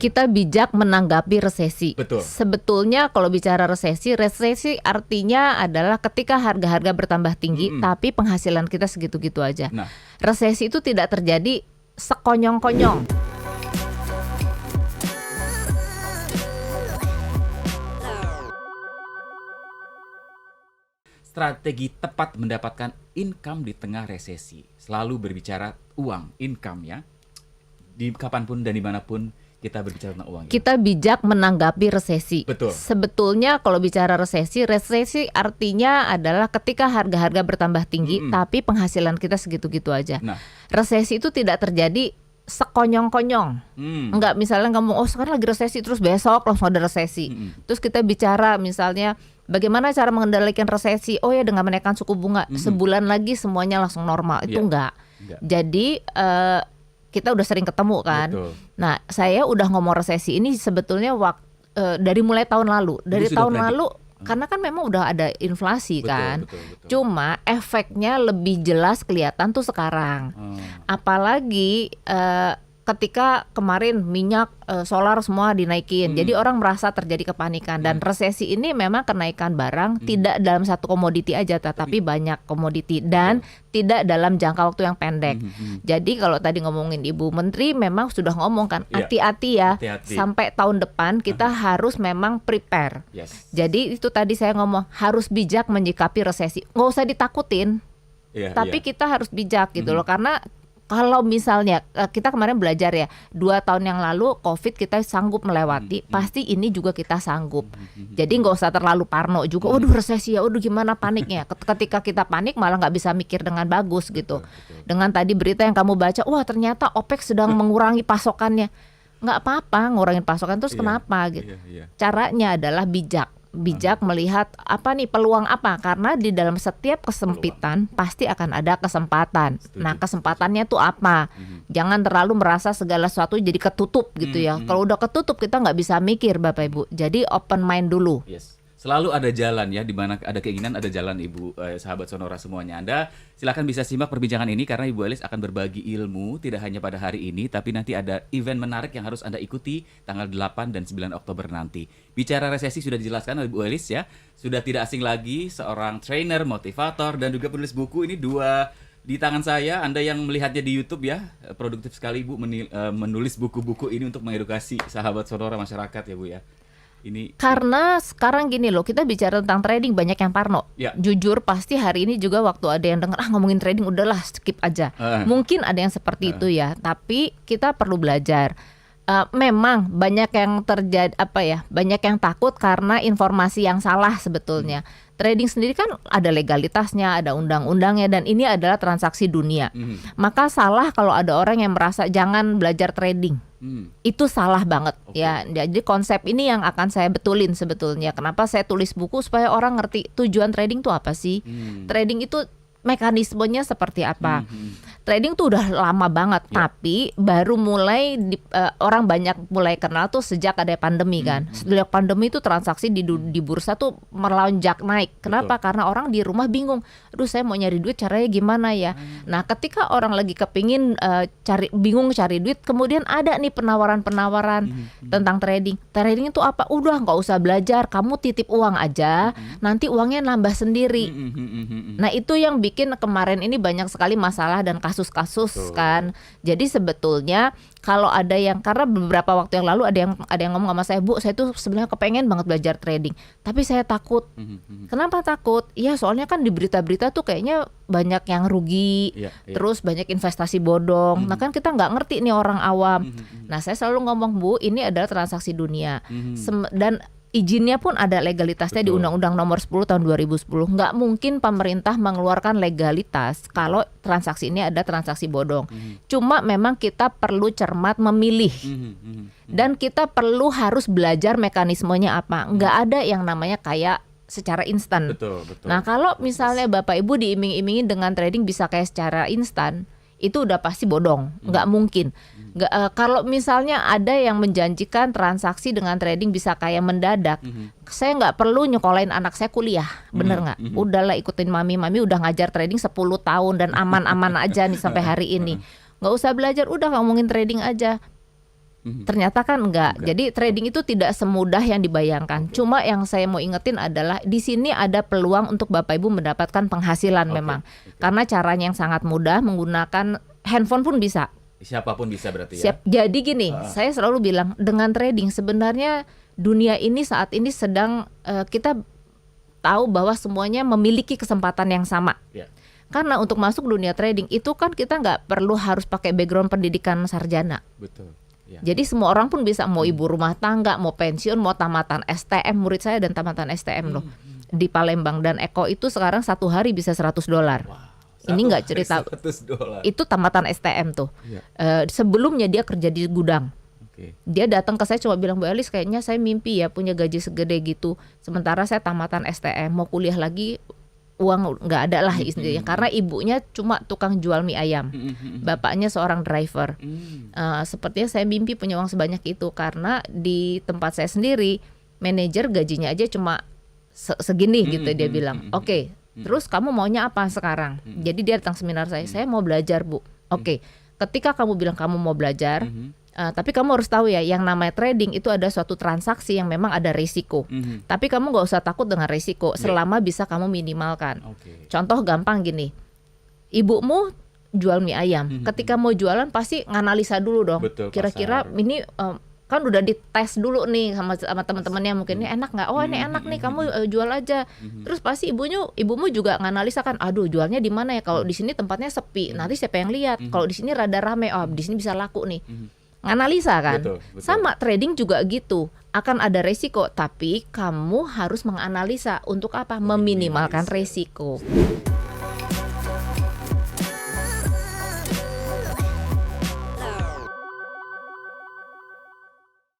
Kita bijak menanggapi resesi. Betul. Sebetulnya kalau bicara resesi artinya adalah ketika harga-harga bertambah tinggi, tapi penghasilan kita segitu-gitu aja. Nah. Resesi itu tidak terjadi sekonyong-konyong. Strategi tepat mendapatkan income di tengah resesi. Selalu berbicara uang, income ya. Di kapanpun dan dimanapun kita berbicara tentang uang. Kita bijak menanggapi resesi. Betul. Sebetulnya kalau bicara resesi artinya adalah ketika harga-harga bertambah tinggi, tapi penghasilan kita segitu-gitu aja. Nah. Resesi itu tidak terjadi sekonyong-konyong. Enggak misalnya ngomong, oh sekarang lagi resesi terus besok langsung ada resesi. Terus kita bicara misalnya bagaimana cara mengendalikan resesi? Oh ya dengan menaikkan suku bunga. Sebulan lagi semuanya langsung normal. Itu enggak. Jadi kita udah sering ketemu kan. Betul. Nah, saya udah ngomong resesi ini sebetulnya dari mulai tahun lalu. Dari tahun lalu karena kan memang udah ada inflasi kan. Betul. Cuma efeknya lebih jelas kelihatan tuh sekarang. Apalagi ketika kemarin minyak, solar semua dinaikin. Jadi orang merasa terjadi kepanikan dan resesi ini memang kenaikan barang tidak dalam satu komoditi aja tetapi banyak komoditi dan tidak dalam jangka waktu yang pendek. Jadi kalau tadi ngomongin Ibu Menteri memang sudah ngomong kan hati-hati ya. Hati-hati. Sampai tahun depan kita harus memang prepare. Yes. Jadi itu tadi saya ngomong harus bijak menyikapi resesi. Nggak usah ditakutin. Tapi kita harus bijak gitu loh karena kalau misalnya kita kemarin belajar ya 2 tahun yang lalu COVID kita sanggup melewati, pasti ini juga kita sanggup. Jadi nggak usah terlalu parno juga. Waduh resesi ya, waduh gimana paniknya. Ketika kita panik malah nggak bisa mikir dengan bagus gitu. Dengan tadi berita yang kamu baca, wah ternyata OPEC sedang mengurangi pasokannya. Nggak apa-apa ngurangin pasokan terus kenapa gitu. Caranya adalah bijak melihat apa nih peluang apa karena di dalam setiap kesempitan pasti akan ada kesempatan. Nah kesempatannya tuh apa? Jangan terlalu merasa segala sesuatu jadi ketutup gitu ya. Kalau udah ketutup kita nggak bisa mikir Bapak Ibu. Jadi open mind dulu. Yes. Selalu ada jalan ya, di mana ada keinginan ada jalan Ibu, sahabat Sonora semuanya. Anda silakan bisa simak perbincangan ini karena Ibu Elis akan berbagi ilmu tidak hanya pada hari ini, tapi nanti ada event menarik yang harus Anda ikuti tanggal 8 dan 9 Oktober nanti. Bicara resesi sudah dijelaskan oleh Ibu Elis ya, sudah tidak asing lagi seorang trainer, motivator dan juga penulis buku. Ini dua di tangan saya. Anda yang melihatnya di YouTube ya, produktif sekali Ibu menulis buku-buku ini untuk mengedukasi sahabat Sonora masyarakat ya Bu ya. Ini karena sekarang gini loh, kita bicara tentang trading banyak yang parno. Jujur pasti hari ini juga waktu ada yang dengar ngomongin trading udahlah skip aja. Mungkin ada yang seperti itu ya, tapi kita perlu belajar. Memang banyak yang terjadi banyak yang takut karena informasi yang salah sebetulnya. Trading sendiri kan ada legalitasnya, ada undang-undangnya dan ini adalah transaksi dunia. Maka salah kalau ada orang yang merasa jangan belajar trading. Itu salah banget ya. Jadi konsep ini yang akan saya betulin sebetulnya. Kenapa saya tulis buku supaya orang ngerti tujuan trading itu apa sih? Trading itu mekanismenya seperti apa? Trading tuh udah lama banget, tapi baru mulai orang banyak mulai kenal tuh sejak ada pandemi kan. Sejak pandemi itu transaksi di bursa tuh melonjak naik. Kenapa? Karena orang di rumah bingung. Aduh saya mau nyari duit caranya gimana ya? Nah ketika orang lagi kepingin bingung cari duit, kemudian ada nih penawaran-penawaran tentang trading. Trading itu apa? Udah nggak usah belajar, kamu titip uang aja, nanti uangnya nambah sendiri. Nah itu yang bikin kemarin ini banyak sekali masalah dan kasus-kasus kan. Jadi sebetulnya kalau ada yang, karena beberapa waktu yang lalu ada yang ngomong sama saya, Bu, saya tuh sebenarnya kepengen banget belajar trading, tapi saya takut. Kenapa takut? Ya soalnya kan di berita-berita tuh kayaknya banyak yang rugi, terus banyak investasi bodong. Nah kan kita nggak ngerti nih orang awam. Nah saya selalu ngomong, Bu, ini adalah transaksi dunia. Dan izinnya pun ada legalitasnya di Undang-Undang Nomor 10 Tahun 2010. Nggak mungkin pemerintah mengeluarkan legalitas kalau transaksi ini ada transaksi bodong. Cuma memang kita perlu cermat memilih. Dan kita perlu harus belajar mekanismenya apa. Nggak ada yang namanya kayak secara instan. Nah kalau misalnya Bapak Ibu diiming-imingin dengan trading bisa kayak secara instan, itu udah pasti bodong, nggak mungkin. Kalau misalnya ada yang menjanjikan transaksi dengan trading bisa kayak mendadak, saya nggak perlu nyekolahin anak saya kuliah, bener nggak? Udahlah ikutin mami udah ngajar trading 10 tahun dan aman-aman aja nih sampai hari ini. Nggak usah belajar, udah ngomongin trading aja. Ternyata kan enggak. Jadi trading itu tidak semudah yang dibayangkan. Cuma yang saya mau ingetin adalah di sini ada peluang untuk Bapak Ibu mendapatkan penghasilan memang. Karena caranya yang sangat mudah, menggunakan handphone pun bisa. Siapapun bisa berarti ya. Jadi gini, saya selalu bilang dengan trading sebenarnya dunia ini saat ini sedang kita tahu bahwa semuanya memiliki kesempatan yang sama. Karena untuk masuk dunia trading itu kan kita nggak perlu harus pakai background pendidikan sarjana. Betul. Jadi semua orang pun bisa, mau ibu rumah tangga, mau pensiun, mau tamatan STM, murid saya dan tamatan STM loh di Palembang, dan Eko itu sekarang satu hari bisa $100. Ini nggak cerita, itu tamatan STM tuh. Sebelumnya dia kerja di gudang. Dia datang ke saya cuma bilang, Bu Elis kayaknya saya mimpi ya punya gaji segede gitu. Sementara saya tamatan STM, mau kuliah lagi uang nggak ada lah istilahnya, karena ibunya cuma tukang jual mie ayam, bapaknya seorang driver. Sepertinya saya mimpi punya uang sebanyak itu, karena di tempat saya sendiri manajer gajinya aja cuma segini gitu. Dia bilang, oke, terus kamu maunya apa sekarang? Jadi dia datang seminar saya mau belajar Bu. Oke, ketika kamu bilang kamu mau belajar, tapi kamu harus tahu ya, yang namanya trading itu ada suatu transaksi yang memang ada risiko. Tapi kamu nggak usah takut dengan risiko selama bisa kamu minimalkan. Contoh gampang gini, ibumu jual mie ayam. Ketika mau jualan pasti nganalisa dulu dong. Kira-kira ini kan udah dites dulu nih sama teman-temannya, mungkin ini enak nggak? Oh ini enak nih, kamu jual aja. Terus pasti ibumu juga nganalisa kan, aduh jualnya di mana ya? Kalau di sini tempatnya sepi, nanti siapa yang lihat? Kalau di sini rada rame, oh di sini bisa laku nih. Analisa kan. Betul. Sama trading juga gitu, akan ada resiko, tapi kamu harus menganalisa untuk apa? Meminimalkan resiko.